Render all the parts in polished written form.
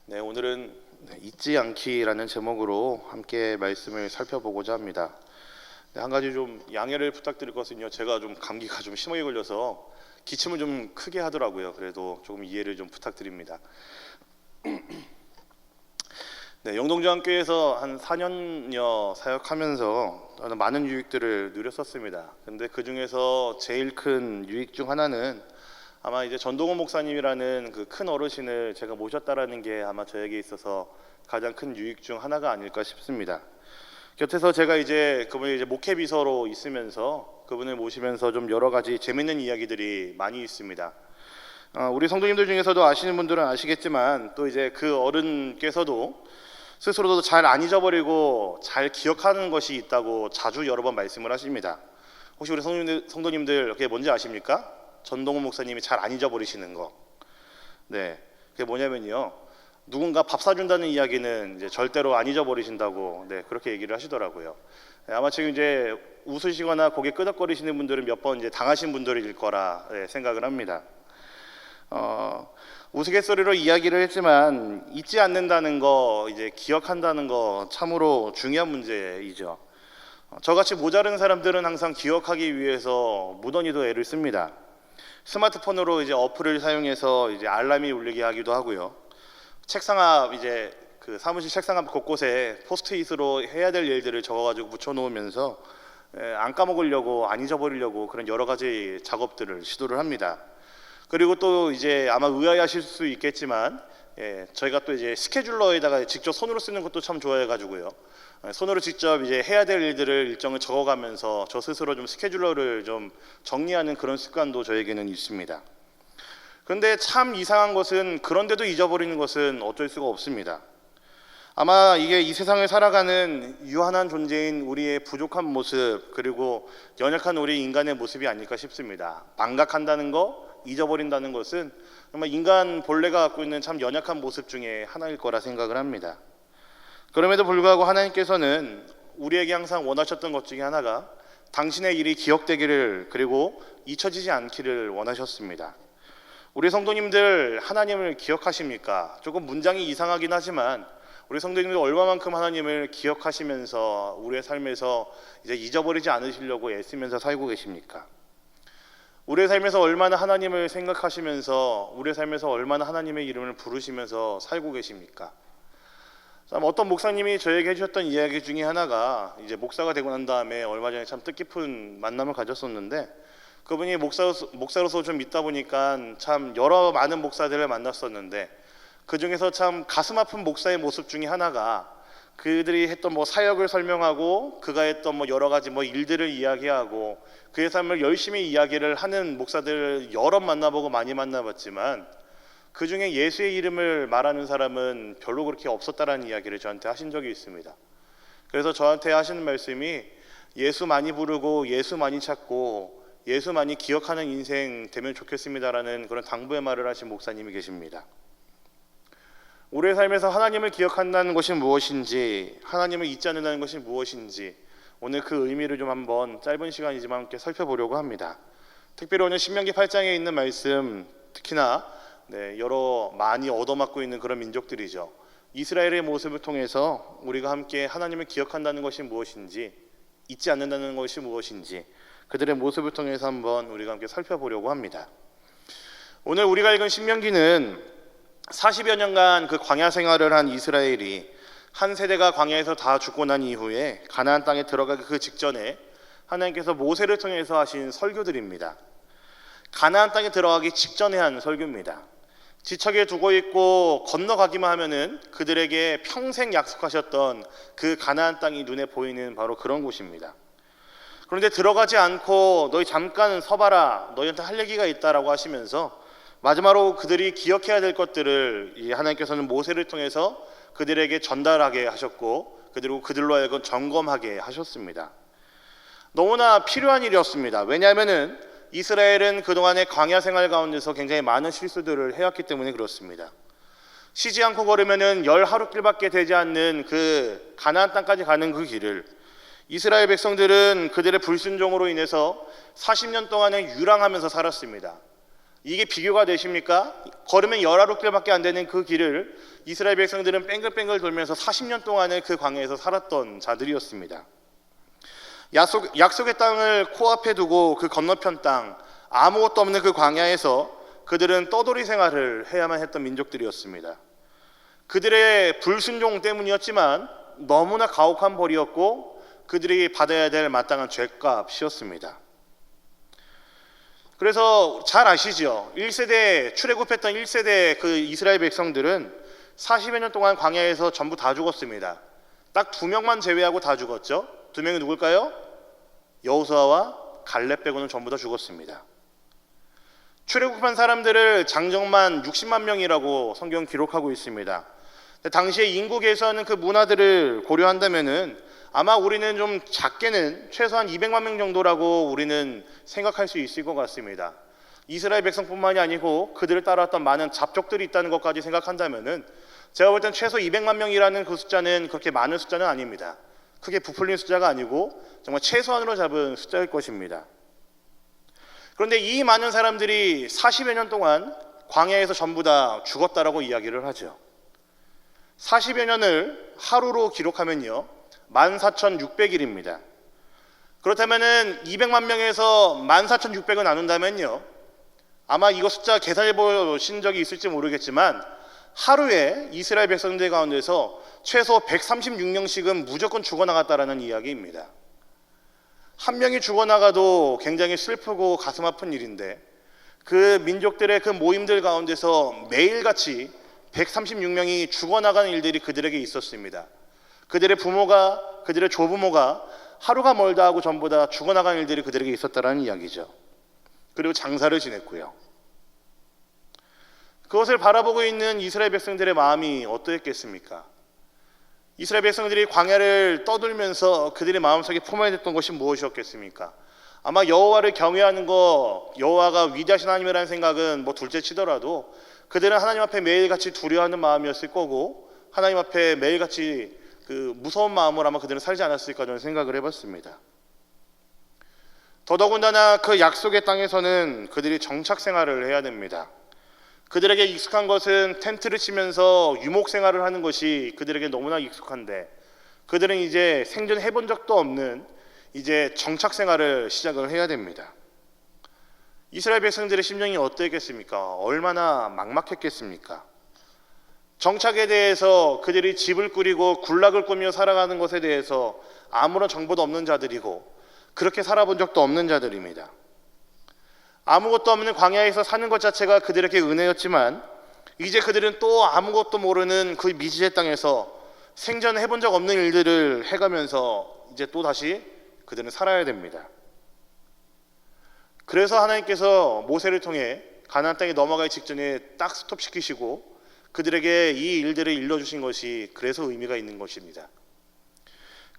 네, 오늘은 잊지 않기라는 제목으로 함께 말씀을 살펴보고자 합니다. 네, 한 가지 좀 양해를 부탁드릴 것은요. 제가 좀 감기가 좀 심하게 걸려서 기침을 좀 크게 하더라고요. 그래도 조금 이해를 좀 부탁드립니다. 네, 영동중앙교회에서 한 4년여 사역하면서 저는 많은 유익들을 누렸었습니다. 근데 그 중에서 제일 큰 유익 중 하나는 아마 이제 전동원 목사님이라는 그 큰 어르신을 제가 모셨다라는 게 아마 저에게 있어서 가장 큰 유익 중 하나가 아닐까 싶습니다. 곁에서 제가 이제 그분이 이제 목회 비서로 있으면서 그분을 모시면서 좀 여러 가지 재밌는 이야기들이 많이 있습니다. 우리 성도님들 중에서도 아시는 분들은 아시겠지만 또 이제 그 어른께서도 스스로도 잘 안 잊어버리고 잘 기억하는 것이 있다고 자주 여러 번 말씀을 하십니다. 혹시 우리 성도님들 그게 뭔지 아십니까? 전동훈 목사님이 잘 안 잊어버리시는 거. 네, 그게 뭐냐면요. 누군가 밥 사준다는 이야기는 이제 절대로 안 잊어버리신다고 그렇게 얘기를 하시더라고요. 네, 아마 지금 이제 웃으시거나 고개 끄덕거리시는 분들은 몇 번 이제 당하신 분들일 거라 생각을 합니다. 우스갯소리로 이야기를 했지만 잊지 않는다는 거, 이제 기억한다는 거 참으로 중요한 문제이죠. 저같이 모자른 사람들은 항상 기억하기 위해서 무던히도 애를 씁니다. 스마트폰으로 이제 어플을 사용해서 이제 알람이 울리게 하기도 하고요. 책상 앞 이제 그 사무실 책상 앞 곳곳에 포스트잇으로 해야 될 일들을 적어가지고 붙여놓으면서 안 까먹으려고, 안 잊어버리려고 그런 여러 가지 작업들을 시도를 합니다. 그리고 또 이제 아마 의아해하실 수 있겠지만 저희가 또 이제 스케줄러에다가 직접 손으로 쓰는 것도 참 좋아해가지고요. 손으로 직접 이제 해야 될 일들을 일정을 적어가면서 저 스스로 좀 스케줄러를 좀 정리하는 그런 습관도 저에게는 있습니다. 그런데 참 이상한 것은 그런데도 잊어버리는 것은 어쩔 수가 없습니다. 아마 이게 이 세상을 살아가는 유한한 존재인 우리의 부족한 모습, 그리고 연약한 우리 인간의 모습이 아닐까 싶습니다. 망각한다는 거, 잊어버린다는 것은 정말 인간 본래가 갖고 있는 참 연약한 모습 중에 하나일 거라 생각을 합니다. 그럼에도 불구하고 하나님께서는 우리에게 항상 원하셨던 것 중에 하나가 당신의 일이 기억되기를, 그리고 잊혀지지 않기를 원하셨습니다. 우리 성도님들 하나님을 기억하십니까? 조금 문장이 이상하긴 하지만 우리 성도님들 얼마만큼 하나님을 기억하시면서 우리의 삶에서 이제 잊어버리지 않으시려고 애쓰면서 살고 계십니까? 우리의 삶에서 얼마나 하나님을 생각하시면서 우리의 삶에서 얼마나 하나님의 이름을 부르시면서 살고 계십니까? 어떤 목사님이 저에게 해주셨던 이야기 중에 하나가, 이제 목사가 되고 난 다음에 얼마 전에 참 뜻깊은 만남을 가졌었는데, 그분이 목사로서 좀 있다 보니까 참 여러 많은 목사들을 만났었는데, 그 중에서 참 가슴 아픈 목사의 모습 중에 하나가 그들이 했던 사역을 설명하고 그가 했던 여러 가지 일들을 이야기하고 그의 삶을 열심히 이야기를 하는 목사들을 여러 만나보고 많이 만나봤지만 그 중에 예수의 이름을 말하는 사람은 별로 그렇게 없었다라는 이야기를 저한테 하신 적이 있습니다. 그래서 저한테 하시는 말씀이 예수 많이 부르고 예수 많이 찾고 예수 많이 기억하는 인생 되면 좋겠습니다라는 그런 당부의 말을 하신 목사님이 계십니다. 우리의 삶에서 하나님을 기억한다는 것이 무엇인지, 하나님을 잊지 않는다는 것이 무엇인지, 오늘 그 의미를 좀 한번 짧은 시간이지만 함께 살펴보려고 합니다. 특별히 오늘 신명기 8장에 있는 말씀, 특히나 여러 많이 얻어맞고 있는 그런 민족들이죠. 이스라엘의 모습을 통해서 우리가 함께 하나님을 기억한다는 것이 무엇인지, 잊지 않는다는 것이 무엇인지, 그들의 모습을 통해서 한번 우리가 함께 살펴보려고 합니다. 오늘 우리가 읽은 신명기는 40여 년간 그 광야 생활을 한 이스라엘이 한 세대가 광야에서 다 죽고 난 이후에 가나안 땅에 들어가기 그 직전에 하나님께서 모세를 통해서 하신 설교들입니다. 가나안 땅에 들어가기 직전에 한 설교입니다. 지척에 두고 있고 건너가기만 하면은 그들에게 평생 약속하셨던 그 가나안 땅이 눈에 보이는 바로 그런 곳입니다. 그런데 들어가지 않고 너희 잠깐 서봐라, 너희한테 할 얘기가 있다라고 하시면서 마지막으로 그들이 기억해야 될 것들을 하나님께서는 모세를 통해서 그들에게 전달하게 하셨고, 그리고 그들로 하여금 점검하게 하셨습니다. 너무나 필요한 일이었습니다. 왜냐하면은 이스라엘은 그동안의 광야 생활 가운데서 굉장히 많은 실수들을 해왔기 때문에 그렇습니다. 쉬지 않고 걸으면은 10하루길밖에 되지 않는 그 가나안 땅까지 가는 그 길을 이스라엘 백성들은 그들의 불순종으로 인해서 40년 동안에 유랑하면서 살았습니다. 이게 비교가 되십니까? 걸으면 열하루길밖에 안 되는 그 길을 이스라엘 백성들은 뺑글뺑글 돌면서 40년 동안을 그 광야에서 살았던 자들이었습니다. 약속의 땅을 코앞에 두고 그 건너편 땅, 아무것도 없는 그 광야에서 그들은 떠돌이 생활을 해야만 했던 민족들이었습니다. 그들의 불순종 때문이었지만 너무나 가혹한 벌이었고 그들이 받아야 될 마땅한 죗값이었습니다. 그래서 잘 아시죠? 1세대 출애굽했던 1세대 그 이스라엘 백성들은 40여 년 동안 광야에서 전부 다 죽었습니다. 딱 2명만 제외하고 다 죽었죠. 2명이 누굴까요? 여호수아와 갈렙 빼고는 전부 다 죽었습니다. 출애굽한 사람들을 장정만 60만 명이라고 성경 기록하고 있습니다. 당시에 인구 계수하는 그 문화들을 고려한다면은 아마 우리는 좀 작게는 최소한 200만 명 정도라고 우리는 생각할 수 있을 것 같습니다. 이스라엘 백성뿐만이 아니고 그들을 따라왔던 많은 잡족들이 있다는 것까지 생각한다면은 제가 볼 땐 최소 200만 명이라는 그 숫자는 그렇게 많은 숫자는 아닙니다. 크게 부풀린 숫자가 아니고 정말 최소한으로 잡은 숫자일 것입니다. 그런데 이 많은 사람들이 40여 년 동안 광야에서 전부 다 죽었다라고 이야기를 하죠. 40여 년을 하루로 기록하면요 14,600일입니다. 그렇다면은 200만 명에서 14,600을 나눈다면요 아마 이거 숫자 계산해 보신 적이 있을지 모르겠지만 하루에 이스라엘 백성들 가운데서 최소 136명씩은 무조건 죽어나갔다라는 이야기입니다. 한 명이 죽어나가도 굉장히 슬프고 가슴 아픈 일인데 그 민족들의 그 모임들 가운데서 매일같이 136명이 죽어나가는 일들이 그들에게 있었습니다. 그들의 부모가, 그들의 조부모가 하루가 멀다 하고 전부 다 죽어나가는 일들이 그들에게 있었다는 이야기죠. 그리고 장사를 지냈고요. 그것을 바라보고 있는 이스라엘 백성들의 마음이 어떠했겠습니까? 이스라엘 백성들이 광야를 떠돌면서 그들의 마음속에 품어야 됐던 것이 무엇이었겠습니까? 아마 여호와를 경외하는 거, 여호와가 위대하신 하나님이라는 생각은 둘째 치더라도 그들은 하나님 앞에 매일같이 두려워하는 마음이었을 거고 하나님 앞에 매일같이 그 무서운 마음으로 아마 그들은 살지 않았을까 저는 생각을 해봤습니다. 더더군다나 그 약속의 땅에서는 그들이 정착 생활을 해야 됩니다. 그들에게 익숙한 것은 텐트를 치면서 유목 생활을 하는 것이 그들에게 너무나 익숙한데 그들은 이제 생전해 본 적도 없는 이제 정착 생활을 시작을 해야 됩니다. 이스라엘 백성들의 심정이 어땠겠습니까? 얼마나 막막했겠습니까? 정착에 대해서 그들이 집을 꾸리고 굴락을 꾸며 살아가는 것에 대해서 아무런 정보도 없는 자들이고 그렇게 살아본 적도 없는 자들입니다. 아무것도 없는 광야에서 사는 것 자체가 그들에게 은혜였지만 이제 그들은 또 아무것도 모르는 그 미지의 땅에서 생전 해본 적 없는 일들을 해가면서 이제 또 다시 그들은 살아야 됩니다. 그래서 하나님께서 모세를 통해 가나안 땅에 넘어가기 직전에 딱 스톱시키시고 그들에게 이 일들을 일러주신 것이 그래서 의미가 있는 것입니다.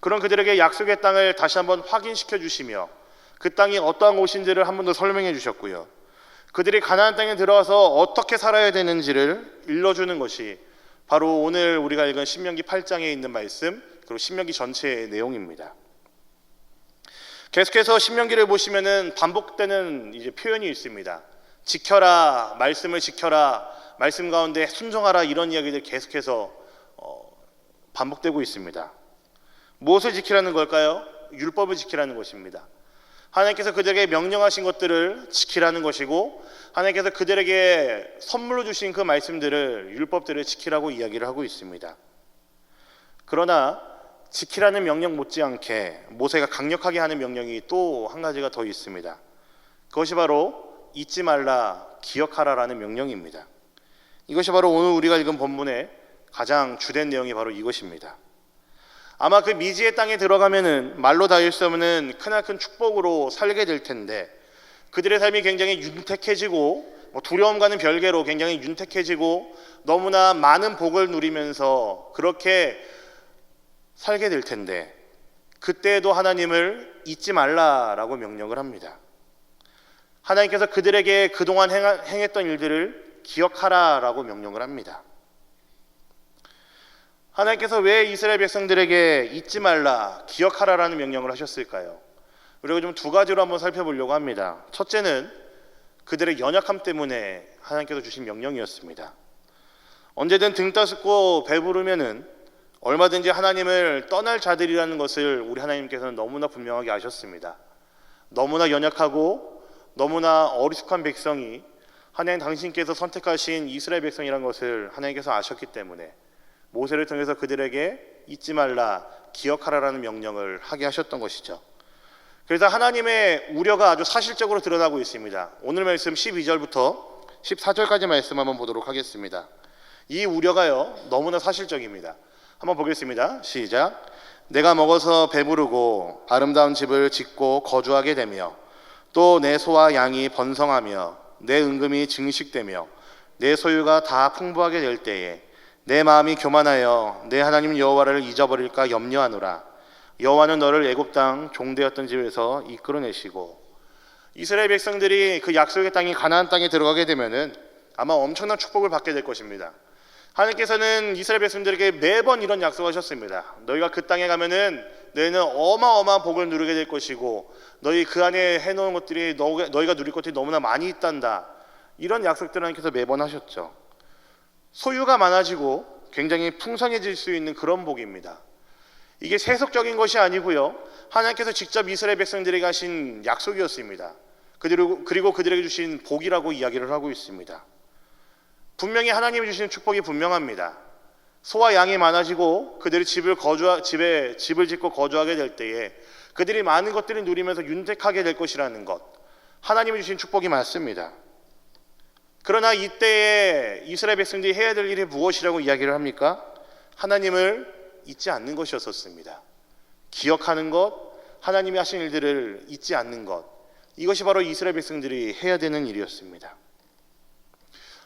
그런 그들에게 약속의 땅을 다시 한번 확인시켜 주시며 그 땅이 어떠한 곳인지를 한 번 더 설명해 주셨고요. 그들이 가나안 땅에 들어와서 어떻게 살아야 되는지를 일러주는 것이 바로 오늘 우리가 읽은 신명기 8장에 있는 말씀 그리고 신명기 전체의 내용입니다. 계속해서 신명기를 보시면은 반복되는 이제 표현이 있습니다. 지켜라, 말씀을 지켜라, 말씀 가운데 순종하라 이런 이야기들 계속해서 반복되고 있습니다. 무엇을 지키라는 걸까요? 율법을 지키라는 것입니다. 하나님께서 그들에게 명령하신 것들을 지키라는 것이고 하나님께서 그들에게 선물로 주신 그 말씀들을 율법들을 지키라고 이야기를 하고 있습니다. 그러나 지키라는 명령 못지않게 모세가 강력하게 하는 명령이 또 한 가지가 더 있습니다. 그것이 바로 잊지 말라, 기억하라라는 명령입니다. 이것이 바로 오늘 우리가 읽은 본문의 가장 주된 내용이 바로 이것입니다. 아마 그 미지의 땅에 들어가면은 말로 다 할 수 없는 크나큰 축복으로 살게 될 텐데 그들의 삶이 굉장히 윤택해지고 두려움과는 별개로 굉장히 윤택해지고 너무나 많은 복을 누리면서 그렇게 살게 될 텐데 그때에도 하나님을 잊지 말라라고 명령을 합니다. 하나님께서 그들에게 그동안 행했던 일들을 기억하라라고 명령을 합니다. 하나님께서 왜 이스라엘 백성들에게 잊지 말라, 기억하라라는 명령을 하셨을까요? 우리가 좀 두 가지로 한번 살펴보려고 합니다. 첫째는 그들의 연약함 때문에 하나님께서 주신 명령이었습니다. 언제든 등 따숩고 배부르면은 얼마든지 하나님을 떠날 자들이라는 것을 우리 하나님께서는 너무나 분명하게 아셨습니다. 너무나 연약하고 너무나 어리숙한 백성이 하나님 당신께서 선택하신 이스라엘 백성이라는 것을 하나님께서 아셨기 때문에 모세를 통해서 그들에게 잊지 말라, 기억하라라는 명령을 하게 하셨던 것이죠. 그래서 하나님의 우려가 아주 사실적으로 드러나고 있습니다. 오늘 말씀 12절부터 14절까지 말씀 한번 보도록 하겠습니다. 이 우려가요 너무나 사실적입니다. 한번 보겠습니다. 시작. 내가 먹어서 배부르고 아름다운 집을 짓고 거주하게 되며 또 내 소와 양이 번성하며 내 은금이 증식되며 내 소유가 다 풍부하게 될 때에 내 마음이 교만하여 내 하나님 여호와를 잊어버릴까 염려하노라. 여호와는 너를 애굽 땅 종되었던 집에서 이끌어내시고. 이스라엘 백성들이 그 약속의 땅이 가나안 땅에 들어가게 되면은 아마 엄청난 축복을 받게 될 것입니다. 하나님께서는 이스라엘 백성들에게 매번 이런 약속하셨습니다. 너희가 그 땅에 가면은 너희는 어마어마한 복을 누리게 될 것이고 너희 그 안에 해놓은 것들이 너희가 누릴 것들이 너무나 많이 있단다. 이런 약속들을 하나님께서 매번 하셨죠. 소유가 많아지고 굉장히 풍성해질 수 있는 그런 복입니다. 이게 세속적인 것이 아니고요, 하나님께서 직접 이스라엘 백성들에게 하신 약속이었습니다. 그리고 그들에게 주신 복이라고 이야기를 하고 있습니다. 분명히 하나님이 주시는 축복이 분명합니다. 소와 양이 많아지고 그들이 집을 짓고 거주하게 될 때에 그들이 많은 것들을 누리면서 윤택하게 될 것이라는 것, 하나님이 주신 축복이 맞습니다. 그러나 이때에 이스라엘 백성들이 해야 될 일이 무엇이라고 이야기를 합니까? 하나님을 잊지 않는 것이었습니다. 기억하는 것, 하나님이 하신 일들을 잊지 않는 것, 이것이 바로 이스라엘 백성들이 해야 되는 일이었습니다.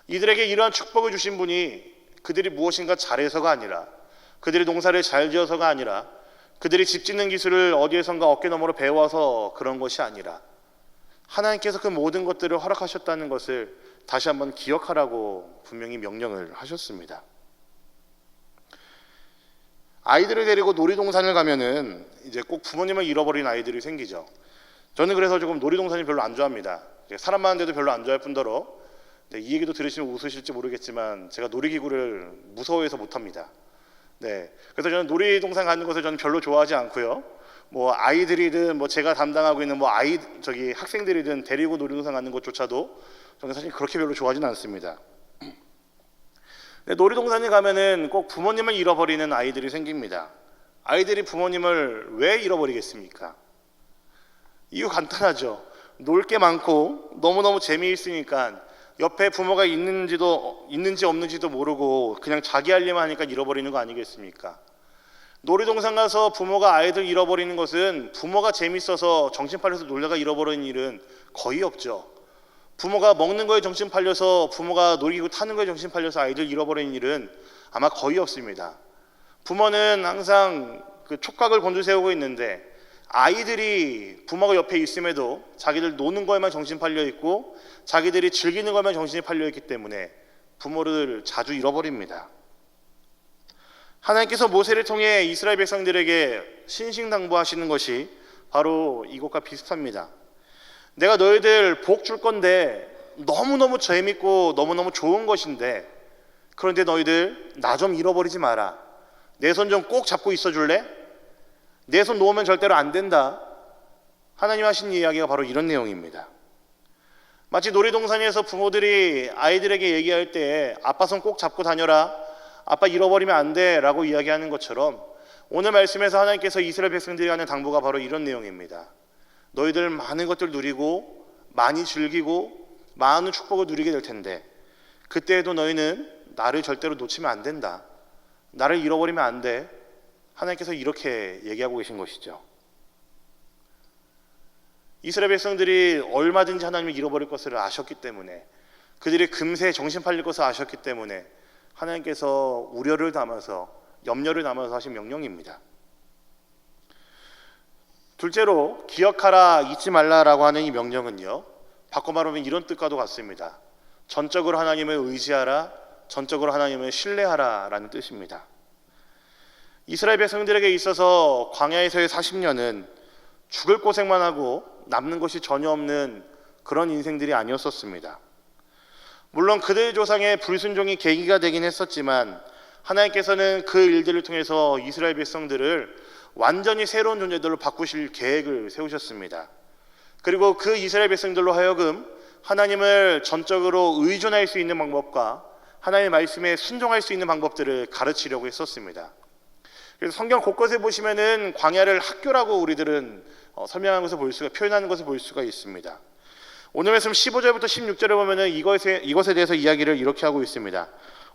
이들에게 이러한 축복을 주신 분이 그들이 무엇인가 잘해서가 아니라, 그들이 농사를 잘 지어서가 아니라, 그들이 집 짓는 기술을 어디에선가 어깨너머로 배워서 그런 것이 아니라 하나님께서 그 모든 것들을 허락하셨다는 것을 다시 한번 기억하라고 분명히 명령을 하셨습니다. 아이들을 데리고 놀이동산을 가면은 이제 꼭 부모님을 잃어버린 아이들이 생기죠. 저는 그래서 조금 놀이동산을 별로 안 좋아합니다. 사람 많은 데도 별로 안 좋아할 뿐더러, 이 얘기도 들으시면 웃으실지 모르겠지만 제가 놀이기구를 무서워해서 못합니다. 그래서 저는 놀이동산 가는 것을 저는 별로 좋아하지 않고요. 뭐 아이들이든 뭐 제가 담당하고 있는 뭐 학생들이든 데리고 놀이동산 가는 것조차도 저는 사실 그렇게 별로 좋아하지는 않습니다. 놀이동산에 가면은 꼭 부모님을 잃어버리는 아이들이 생깁니다. 아이들이 부모님을 왜 잃어버리겠습니까? 이유 간단하죠. 놀 게 많고 너무너무 재미있으니까 옆에 부모가 있는지 없는지도 모르고 그냥 자기 할 일만 하니까 잃어버리는 거 아니겠습니까? 놀이동산 가서 부모가 아이들 잃어버리는 것은 부모가 재밌어서 정신 팔려서 놀다가 잃어버리는 일은 거의 없죠. 부모가 먹는 거에 정신 팔려서, 부모가 놀이기구 타는 거에 정신 팔려서 아이들 잃어버리는 일은 아마 거의 없습니다. 부모는 항상 그 촉각을 곤두세우고 있는데 아이들이 부모가 옆에 있음에도 자기들 노는 거에만 정신 팔려 있고 자기들이 즐기는 거에만 정신이 팔려 있기 때문에 부모를 자주 잃어버립니다. 하나님께서 모세를 통해 이스라엘 백성들에게 신신당부하시는 것이 바로 이것과 비슷합니다. 내가 너희들 복 줄 건데 너무너무 재밌고 너무너무 좋은 것인데, 그런데 너희들 나 좀 잃어버리지 마라. 내 손 좀 꼭 잡고 있어 줄래? 내 손 놓으면 절대로 안 된다. 하나님 하신 이야기가 바로 이런 내용입니다. 마치 놀이동산에서 부모들이 아이들에게 얘기할 때 아빠 손 꼭 잡고 다녀라, 아빠 잃어버리면 안 돼 라고 이야기하는 것처럼 오늘 말씀에서 하나님께서 이스라엘 백성들이 하는 당부가 바로 이런 내용입니다. 너희들 많은 것들 누리고 많이 즐기고 많은 축복을 누리게 될 텐데 그때에도 너희는 나를 절대로 놓치면 안 된다. 나를 잃어버리면 안 돼. 하나님께서 이렇게 얘기하고 계신 것이죠. 이스라엘 백성들이 얼마든지 하나님을 잃어버릴 것을 아셨기 때문에, 그들이 금세 정신 팔릴 것을 아셨기 때문에 하나님께서 우려를 담아서, 염려를 담아서 하신 명령입니다. 둘째로 기억하라, 잊지 말라라고 하는 이 명령은요, 바꿔 말하면 이런 뜻과도 같습니다. 전적으로 하나님을 의지하라, 전적으로 하나님을 신뢰하라 라는 뜻입니다. 이스라엘 백성들에게 있어서 광야에서의 40년은 죽을 고생만 하고 남는 것이 전혀 없는 그런 인생들이 아니었었습니다. 물론 그들 조상의 불순종이 계기가 되긴 했었지만 하나님께서는 그 일들을 통해서 이스라엘 백성들을 완전히 새로운 존재들로 바꾸실 계획을 세우셨습니다. 그리고 그 이스라엘 백성들로 하여금 하나님을 전적으로 의존할 수 있는 방법과 하나님의 말씀에 순종할 수 있는 방법들을 가르치려고 했었습니다. 그래서 성경 곳곳에 보시면은 광야를 학교라고 우리들은 설명하는 것을 표현하는 것을 볼 수가 있습니다. 오늘 말씀 15절부터 16절에 보면은 이것에 대해서 이야기를 이렇게 하고 있습니다.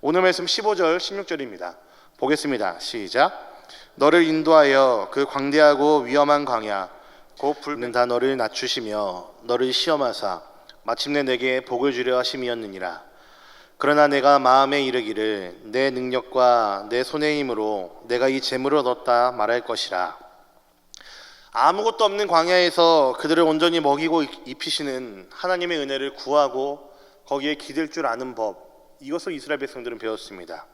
오늘 말씀 15절 16절입니다. 보겠습니다. 시작. 너를 인도하여 그 광대하고 위험한 광야 곧 불은 다 너를 낮추시며 너를 시험하사 마침내 내게 복을 주려 하심이었느니라. 그러나 내가 마음에 이르기를 내 능력과 내 손의 힘으로 내가 이 재물을 얻었다 말할 것이라. 아무것도 없는 광야에서 그들을 온전히 먹이고 입히시는 하나님의 은혜를 구하고 거기에 기댈 줄 아는 법, 이것을 이스라엘 백성들은 배웠습니다.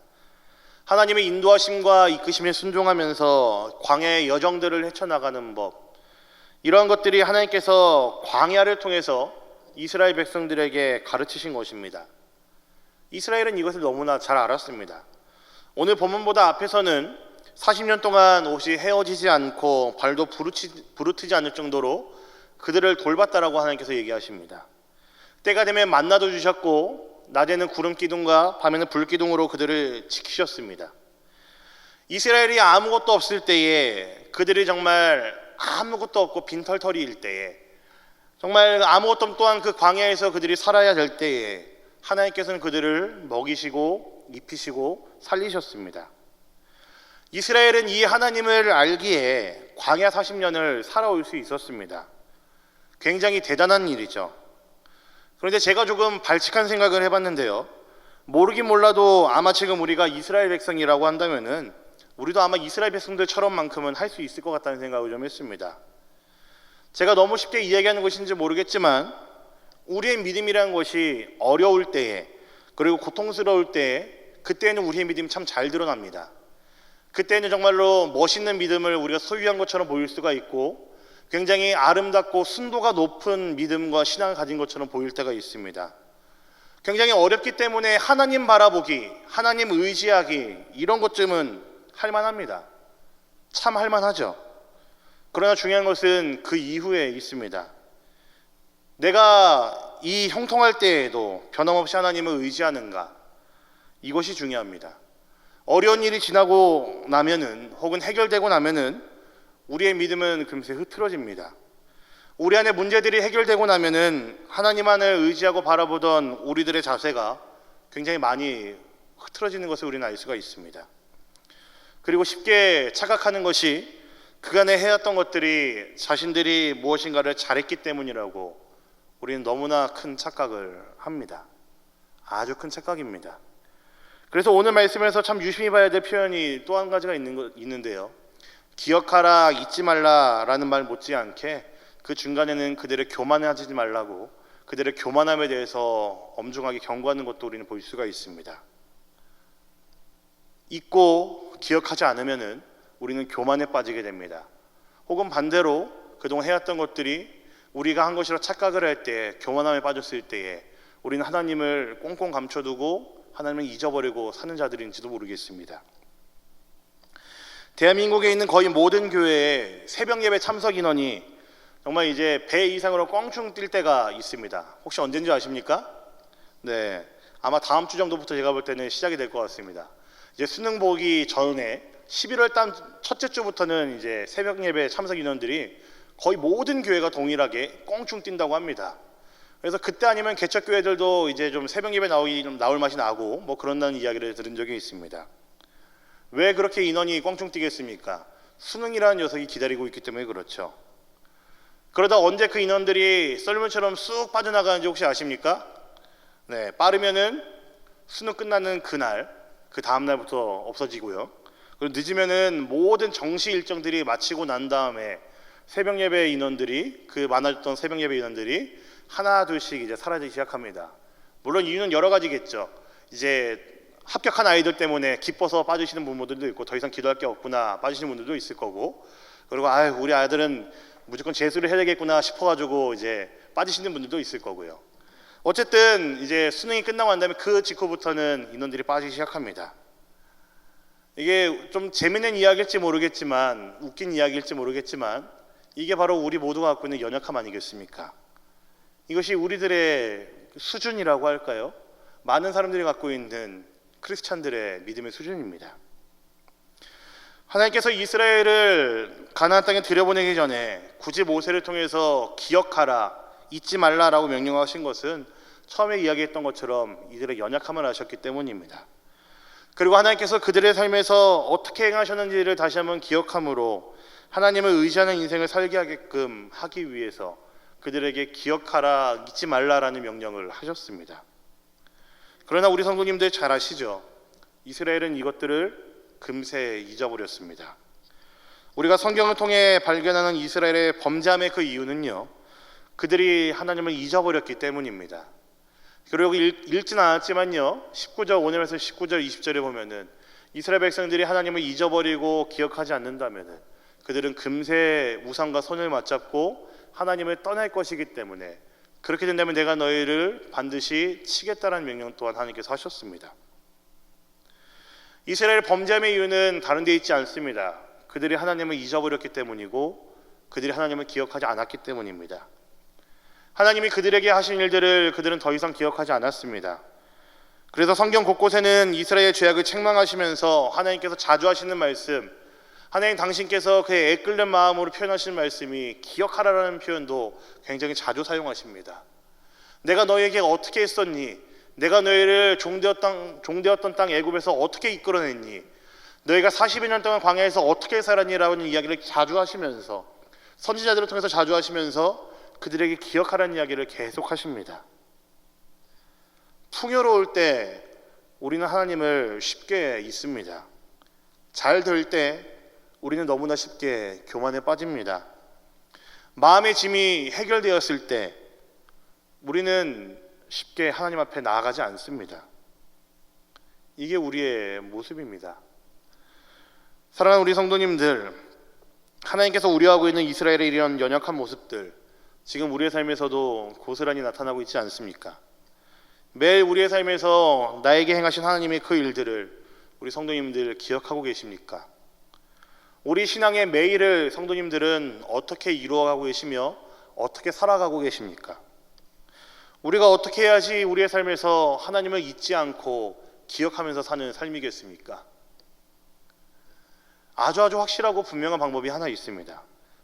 하나님의 인도하심과 이끄심에 순종하면서 광야의 여정들을 헤쳐나가는 법, 이러한 것들이 하나님께서 광야를 통해서 이스라엘 백성들에게 가르치신 것입니다. 이스라엘은 이것을 너무나 잘 알았습니다. 오늘 본문보다 앞에서는 40년 동안 옷이 헤어지지 않고 발도 부르트지 않을 정도로 그들을 돌봤다라고 하나님께서 얘기하십니다. 때가 되면 만나도 주셨고 낮에는 구름 기둥과 밤에는 불 기둥으로 그들을 지키셨습니다. 이스라엘이 아무것도 없을 때에, 그들이 정말 아무것도 없고 빈털터리일 때에, 정말 아무것도 또한 그 광야에서 그들이 살아야 될 때에 하나님께서는 그들을 먹이시고 입히시고 살리셨습니다. 이스라엘은 이 하나님을 알기에 광야 40년을 살아올 수 있었습니다. 굉장히 대단한 일이죠. 그런데 제가 조금 발칙한 생각을 해봤는데요. 모르긴 몰라도 아마 지금 우리가 이스라엘 백성이라고 한다면은 우리도 아마 이스라엘 백성들처럼만큼은 할 수 있을 것 같다는 생각을 좀 했습니다. 제가 너무 쉽게 이야기하는 것인지 모르겠지만 우리의 믿음이라는 것이 어려울 때에, 그리고 고통스러울 때에, 그때는 우리의 믿음이 참 잘 드러납니다. 그때는 정말로 멋있는 믿음을 우리가 소유한 것처럼 보일 수가 있고 굉장히 아름답고 순도가 높은 믿음과 신앙을 가진 것처럼 보일 때가 있습니다. 굉장히 어렵기 때문에 하나님 바라보기, 하나님 의지하기, 이런 것쯤은 할만합니다. 참 할만하죠. 그러나 중요한 것은 그 이후에 있습니다. 내가 이 형통할 때에도 변함없이 하나님을 의지하는가, 이것이 중요합니다. 어려운 일이 지나고 나면은, 혹은 해결되고 나면은 우리의 믿음은 금세 흐트러집니다. 우리 안에 문제들이 해결되고 나면은 하나님만을 의지하고 바라보던 우리들의 자세가 굉장히 많이 흐트러지는 것을 우리는 알 수가 있습니다. 그리고 쉽게 착각하는 것이 그간에 해왔던 것들이 자신들이 무엇인가를 잘했기 때문이라고 우리는 너무나 큰 착각을 합니다. 아주 큰 착각입니다. 그래서 오늘 말씀에서 참 유심히 봐야 될 표현이 또 한 가지가 있는데요. 기억하라, 잊지 말라라는 말 못지않게 그 중간에는 그들의 교만하지 말라고, 그들의 교만함에 대해서 엄중하게 경고하는 것도 우리는 볼 수가 있습니다. 잊고 기억하지 않으면은 우리는 교만에 빠지게 됩니다. 혹은 반대로 그동안 해왔던 것들이 우리가 한 것이라 착각을 할 때, 교만함에 빠졌을 때에 우리는 하나님을 꽁꽁 감춰두고 하나님을 잊어버리고 사는 자들인지도 모르겠습니다. 대한민국에 있는 거의 모든 교회에 새벽 예배 참석 인원이 정말 이제 배 이상으로 껑충 뛸 때가 있습니다. 혹시 언제인지 아십니까? 네, 아마 다음 주 정도부터 제가 볼 때는 시작이 될 것 같습니다. 이제 수능 보기 전에 11월 달 첫째 주부터는 이제 새벽 예배 참석 인원들이 거의 모든 교회가 동일하게 껑충 뛴다고 합니다. 그래서 그때 아니면 개척 교회들도 이제 좀 새벽 예배 나올 맛이 나고 뭐 그런다는 이야기를 들은 적이 있습니다. 왜 그렇게 인원이 껑충 뛰겠습니까? 수능이라는 녀석이 기다리고 있기 때문에 그렇죠. 그러다 언제 그 인원들이 썰물처럼 쑥 빠져나가는지 혹시 아십니까? 네, 빠르면은 수능 끝나는 그날, 그 다음 날부터 없어지고요. 그리고 늦으면은 모든 정시 일정들이 마치고 난 다음에 새벽 예배 인원들이, 그 많아졌던 새벽 예배 인원들이 하나 둘씩 이제 사라지기 시작합니다. 물론 이유는 여러 가지겠죠. 이제 합격한 아이들 때문에 기뻐서 빠지시는 부모들도 있고, 더 이상 기도할 게 없구나 빠지시는 분들도 있을 거고, 그리고 우리 아이들은 무조건 재수를 해야 되겠구나 싶어가지고 이제 빠지시는 분들도 있을 거고요. 어쨌든 이제 수능이 끝나고 난 다음에 그 직후부터는 인원들이 빠지기 시작합니다. 이게 좀 재미있는 이야기일지 모르겠지만, 웃긴 이야기일지 모르겠지만, 이게 바로 우리 모두가 갖고 있는 연약함 아니겠습니까? 이것이 우리들의 수준이라고 할까요? 많은 사람들이 갖고 있는 크리스찬들의 믿음의 수준입니다. 하나님께서 이스라엘을 가나안 땅에 들여보내기 전에 굳이 모세를 통해서 기억하라, 잊지 말라라고 명령하신 것은 처음에 이야기했던 것처럼 이들의 연약함을 아셨기 때문입니다. 그리고 하나님께서 그들의 삶에서 어떻게 행하셨는지를 다시 한번 기억함으로 하나님을 의지하는 인생을 살게 하게끔 하기 위해서 그들에게 기억하라, 잊지 말라라는 명령을 하셨습니다. 그러나 우리 성도님들 잘 아시죠? 이스라엘은 이것들을 금세 잊어버렸습니다. 우리가 성경을 통해 발견하는 이스라엘의 범죄함의 그 이유는요, 그들이 하나님을 잊어버렸기 때문입니다. 그리고 읽진 않았지만요, 19절, 오늘에서 19절, 20절에 보면은 이스라엘 백성들이 하나님을 잊어버리고 기억하지 않는다면은 그들은 금세 우상과 손을 맞잡고 하나님을 떠날 것이기 때문에, 그렇게 된다면 내가 너희를 반드시 치겠다라는 명령 또한 하나님께서 하셨습니다. 이스라엘 범죄함의 이유는 다른 데 있지 않습니다. 그들이 하나님을 잊어버렸기 때문이고 그들이 하나님을 기억하지 않았기 때문입니다. 하나님이 그들에게 하신 일들을 그들은 더 이상 기억하지 않았습니다. 그래서 성경 곳곳에는 이스라엘의 죄악을 책망하시면서 하나님께서 자주 하시는 말씀, 하나님 당신께서 그의 애끓는 마음으로 표현하시는 말씀이 기억하라라는 표현도 굉장히 자주 사용하십니다. 내가 너에게 어떻게 했었니? 내가 너희를 종되었던 땅 애굽에서 어떻게 이끌어냈니? 너희가 42년 동안 광야에서 어떻게 살았니라는 이야기를 자주 하시면서, 선지자들을 통해서 자주 하시면서 그들에게 기억하라는 이야기를 계속 하십니다. 풍요로울 때 우리는 하나님을 쉽게 잊습니다. 잘 될 때 우리는 너무나 쉽게 교만에 빠집니다. 마음의 짐이 해결되었을 때 우리는 쉽게 하나님 앞에 나아가지 않습니다. 이게 우리의 모습입니다. 사랑하는 우리 성도님들, 하나님께서 우려하고 있는 이스라엘의 이런 연약한 모습들, 지금 우리의 삶에서도 고스란히 나타나고 있지 않습니까? 매일 우리의 삶에서 나에게 행하신 하나님의 그 일들을 우리 성도님들 기억하고 계십니까? 우리 신앙의 매일을 성도님들은 어떻게 이루어가고 계시며 어떻게 살아가고 계십니까? 우리가 어떻게 해야지 우리의 삶에서 하나님을 잊지 않고 기억하면서 사는 삶이겠습니까? 아주 확실하고 분명한 방법이 하나 있습니다.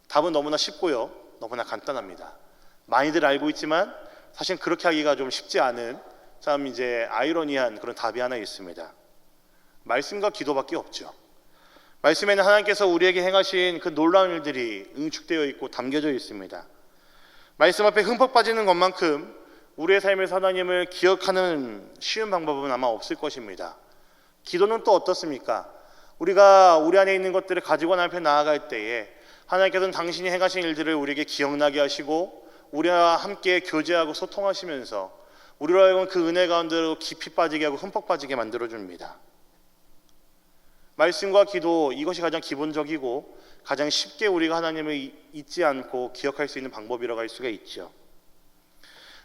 답은 너무나 쉽고요, 너무나 간단합니다. 많이들 알고 있지만 사실 그렇게 하기가 좀 쉽지 않은, 참 이제 아이러니한 그런 답이 하나 있습니다. 말씀과 기도밖에 없죠. 말씀에는 하나님께서 우리에게 행하신 그 놀라운 일들이 응축되어 있고 담겨져 있습니다. 말씀 앞에 흠뻑 빠지는 것만큼 우리의 삶에서 하나님을 기억하는 쉬운 방법은 아마 없을 것입니다. 기도는 또 어떻습니까? 우리가 우리 안에 있는 것들을 가지고 하나님 앞에 나아갈 때에 하나님께서는 당신이 행하신 일들을 우리에게 기억나게 하시고 우리와 함께 교제하고 소통하시면서 우리로 하여금 그 은혜 가운데로 깊이 빠지게 하고 흠뻑 빠지게 만들어줍니다. 말씀과 기도, 이것이 가장 기본적이고 가장 쉽게 우리가 하나님을 잊지 않고 기억할 수 있는 방법이라고 할 수가 있죠.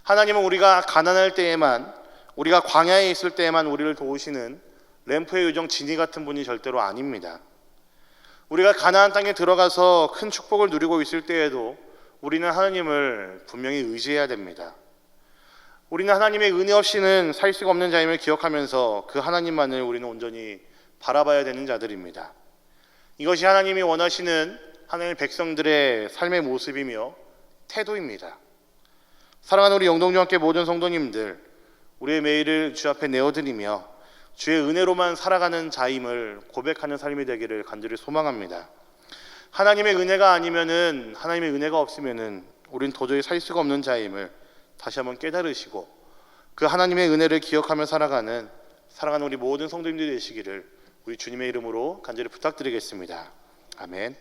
하나님은 우리가 가난할 때에만, 우리가 광야에 있을 때에만 우리를 도우시는 램프의 요정 지니 같은 분이 절대로 아닙니다. 우리가 가나안 땅에 들어가서 큰 축복을 누리고 있을 때에도 우리는 하나님을 분명히 의지해야 됩니다. 우리는 하나님의 은혜 없이는 살 수가 없는 자임을 기억하면서 그 하나님만을 우리는 온전히 바라봐야 되는 자들입니다. 이것이 하나님이 원하시는 하나님의 백성들의 삶의 모습이며 태도입니다. 사랑하는 우리 영동중학교 모든 성도님들, 우리의 매일을 주 앞에 내어드리며 주의 은혜로만 살아가는 자임을 고백하는 삶이 되기를 간절히 소망합니다. 하나님의 은혜가 아니면은, 하나님의 은혜가 없으면은 우리는 도저히 살 수가 없는 자임을 다시 한번 깨달으시고 그 하나님의 은혜를 기억하며 살아가는 사랑하는 우리 모든 성도님들이 되시기를 우리 주님의 이름으로 간절히 부탁드리겠습니다. 아멘.